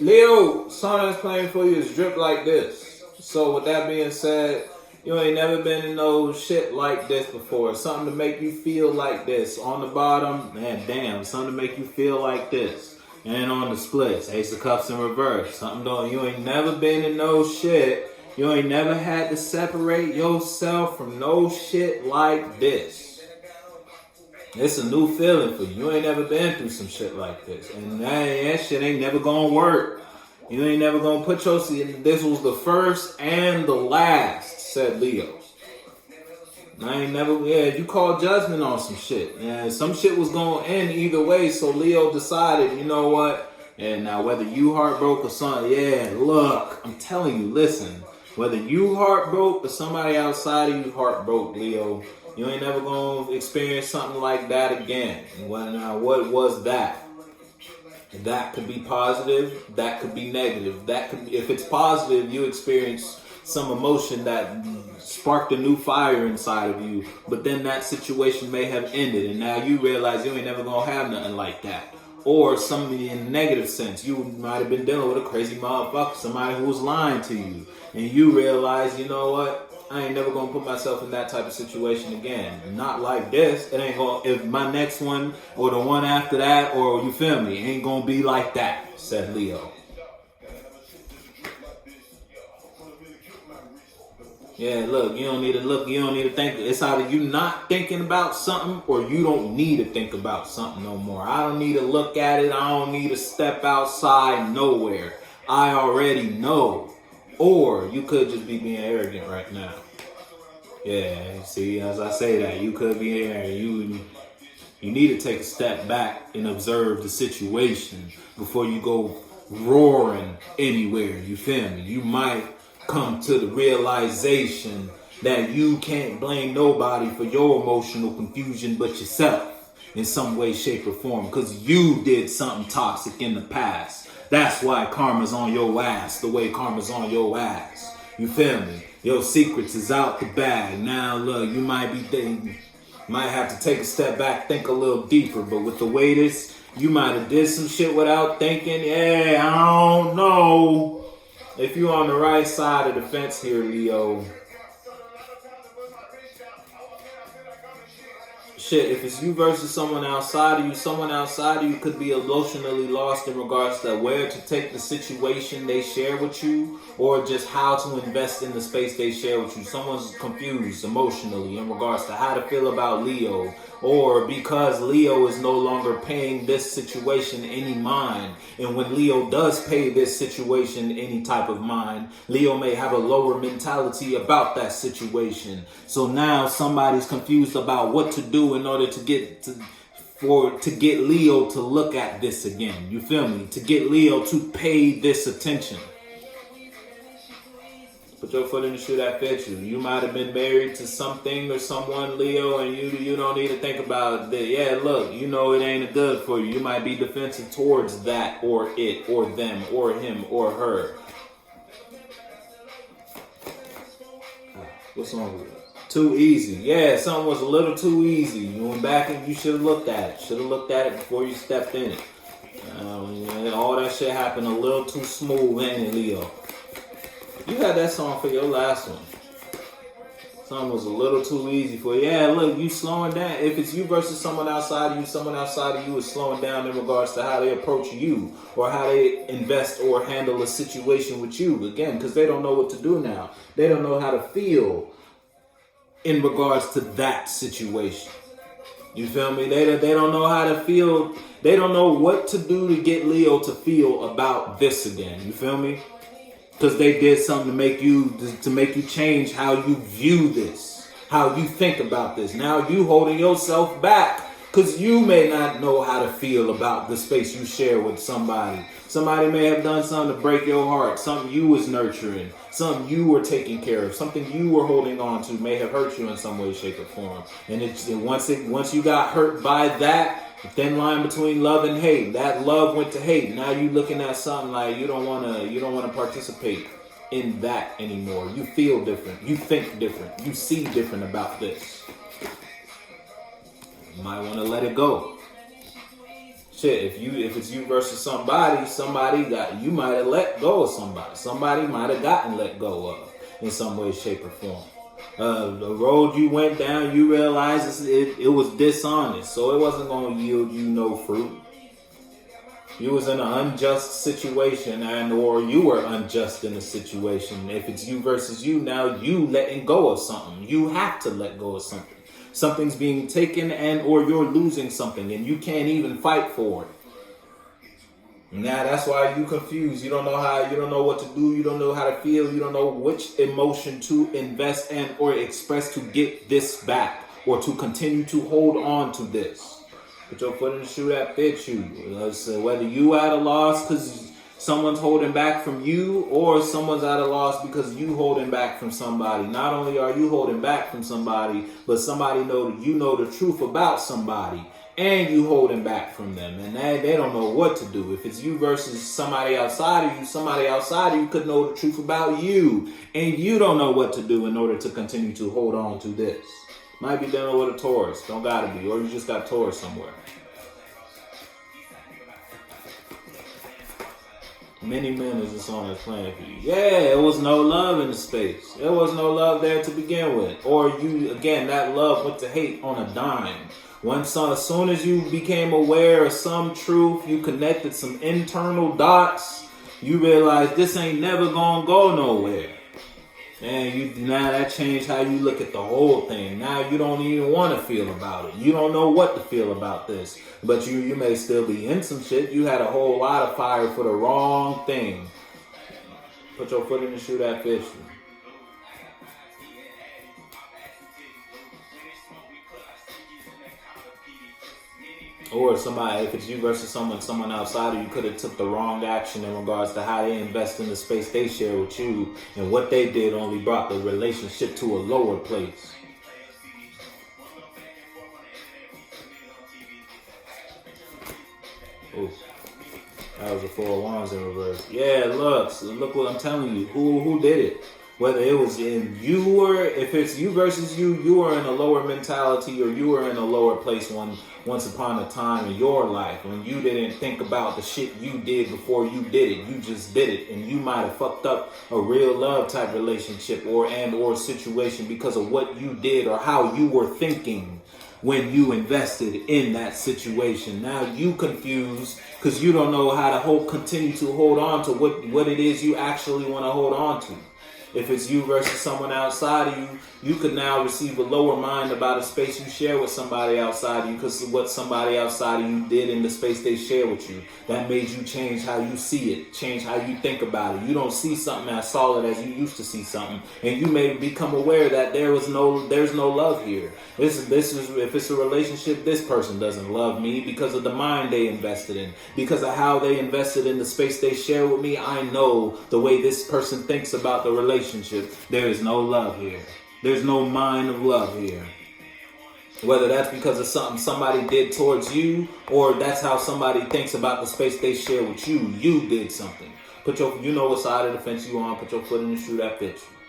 Leo, song that's playing for you is Drip Like This. So with that being said, you ain't never been in no shit like this before. Something to make you feel like this. On the bottom, man, damn, something to make you feel like this. And on the splits, Ace of Cups in reverse. Something don't, you ain't never been in no shit. You ain't never had to separate yourself from no shit like this. It's a new feeling for you. You ain't never been through some shit like this. And that shit ain't never gonna work. You ain't never gonna put your... This was the first and the last, said Leo. I ain't never... Yeah, you called judgment on some shit. And some shit was gonna end either way, so Leo decided, you know what? And now whether you heartbroke or something... Yeah, look, I'm telling you, listen. Whether you heartbroke or somebody outside of you heartbroke, Leo... You ain't never gonna experience something like that again. What was that? That could be positive. That could be negative. That could be, if it's positive, you experience some emotion that sparked a new fire inside of you. But then that situation may have ended, and now you realize you ain't never gonna have nothing like that. Or somebody in a negative sense. You might have been dealing with a crazy motherfucker, somebody who was lying to you, and you realize, you know what? I ain't never gonna put myself in that type of situation again. Not like this. It ain't gonna, if my next one or the one after that, or you feel me, ain't gonna be like that, said Leo. Yeah, look, you don't need to think. It's either you not thinking about something or you don't need to think about something no more. I don't need to look at it. I don't need to step outside nowhere. I already know. Or you could just be being arrogant right now. Yeah, see, as I say that, you could be arrogant. You need to take a step back and observe the situation before you go roaring anywhere. You feel me? You might come to the realization that you can't blame nobody for your emotional confusion but yourself in some way, shape, or form, because you did something toxic in the past. That's why karma's on your ass the way karma's on your ass. You feel me? Your secrets is out the bag. Now look, you might be thinking, might have to take a step back, think a little deeper. But with the way this, you might have did some shit without thinking. Yeah, I don't know. If you're on the right side of the fence here, Leo. Shit, if it's you versus someone outside of you could be emotionally lost in regards to where to take the situation they share with you, or just how to invest in the space they share with you. Someone's confused emotionally in regards to how to feel about Leo, or because Leo is no longer paying this situation any mind. And when Leo does pay this situation any type of mind, Leo may have a lower mentality about that situation. So now somebody's confused about what to do in order to get Leo to look at this again. You feel me? To get Leo to pay this attention. Put your foot in the shoe that fits you. You might have been married to something or someone, Leo, and you don't need to think about that. Yeah, look, you know it ain't good for you. You might be defensive towards that, or it, or them, or him, or her. What's wrong with it? Too easy. Yeah, something was a little too easy. You went back and you should have looked at it. Should have looked at it before you stepped in it. All that shit happened a little too smooth, ain't it, Leo? You had that song for your last one. Something was a little too easy for you. Yeah, look, you slowing down. If it's you versus someone outside of you is slowing down in regards to how they approach you, or how they invest or handle a situation with you. Again, because they don't know what to do now. They don't know how to feel in regards to that situation. You feel me? They don't know how to feel. They don't know what to do to get Leo to feel about this again. You feel me? Because they did something to make you change how you view this, how you think about this. Now you holding yourself back because you may not know how to feel about the space you share with somebody. Somebody may have done something to break your heart, something you was nurturing, something you were taking care of, something you were holding on to may have hurt you in some way, shape, or form. And once you got hurt by that, the thin line between love and hate. That love went to hate. Now you looking at something like you don't wanna participate in that anymore. You feel different. You think different. You see different about this. You might want to let it go. Shit, if it's you versus somebody that you might have let go of somebody. Somebody might have gotten let go of in some way, shape, or form. The road you went down, you realized it was dishonest, so it wasn't going to yield you no fruit. You was in an unjust situation, or you were unjust in a situation. If it's you versus you, now you letting go of something. You have to let go of something. Something's being taken or you're losing something and you can't even fight for it. Now that's why you confused. You don't know what to do. You don't know how to feel. You don't know which emotion to invest in or express to get this back or to continue to hold on to this. Put your foot in the shoe that fits you. Whether you at a loss because someone's holding back from you or someone's at a loss because you holding back from somebody. Not only are you holding back from somebody, but somebody know the truth about somebody and you holding back from them. And they don't know what to do. If it's you versus somebody outside of you could know the truth about you. And you don't know what to do in order to continue to hold on to this. Might be dealing with a Taurus. Don't gotta be. Or you just got Taurus somewhere. Many men is the song that's playing for you. Yeah, it was no love in the space. There was no love there to begin with. Or that love went to hate on a dime. As soon as you became aware of some truth, you connected some internal dots, you realize this ain't never gonna go nowhere. And now that changed how you look at the whole thing. Now you don't even want to feel about it. You don't know what to feel about this. But you may still be in some shit. You had a whole lot of fire for the wrong thing. Put your foot in the shoe that fits you. Or somebody, if it's you versus someone outside of you could have took the wrong action in regards to how they invest in the space they share with you, and what they did only brought the relationship to a lower place. Ooh, that was a 4 of Wands in reverse. Yeah, look what I'm telling you. Who did it? Whether it was if it's you versus you were in a lower mentality or you were in a lower place once upon a time in your life when you didn't think about the shit you did before you did it. You just did it, and you might have fucked up a real love type relationship or situation because of what you did or how you were thinking when you invested in that situation. Now you confused because you don't know how to continue to hold on to what it is you actually want to hold on to. If it's you versus someone outside of you, you could now receive a lower mind about a space you share with somebody outside of you because of what somebody outside of you did in the space they share with you. That made you change how you see it, change how you think about it. You don't see something as solid as you used to see something, and you may become aware that there's no love here. This is if it's a relationship, this person doesn't love me because of the mind they invested in, because of how they invested in the space they share with me. I know the way this person thinks about the relationship. There is no love here. There's no mind of love here. Whether that's because of something somebody did towards you, or that's how somebody thinks about the space they share with you. You did something. You know what side of the fence you on. Put your foot in the shoe that fits you.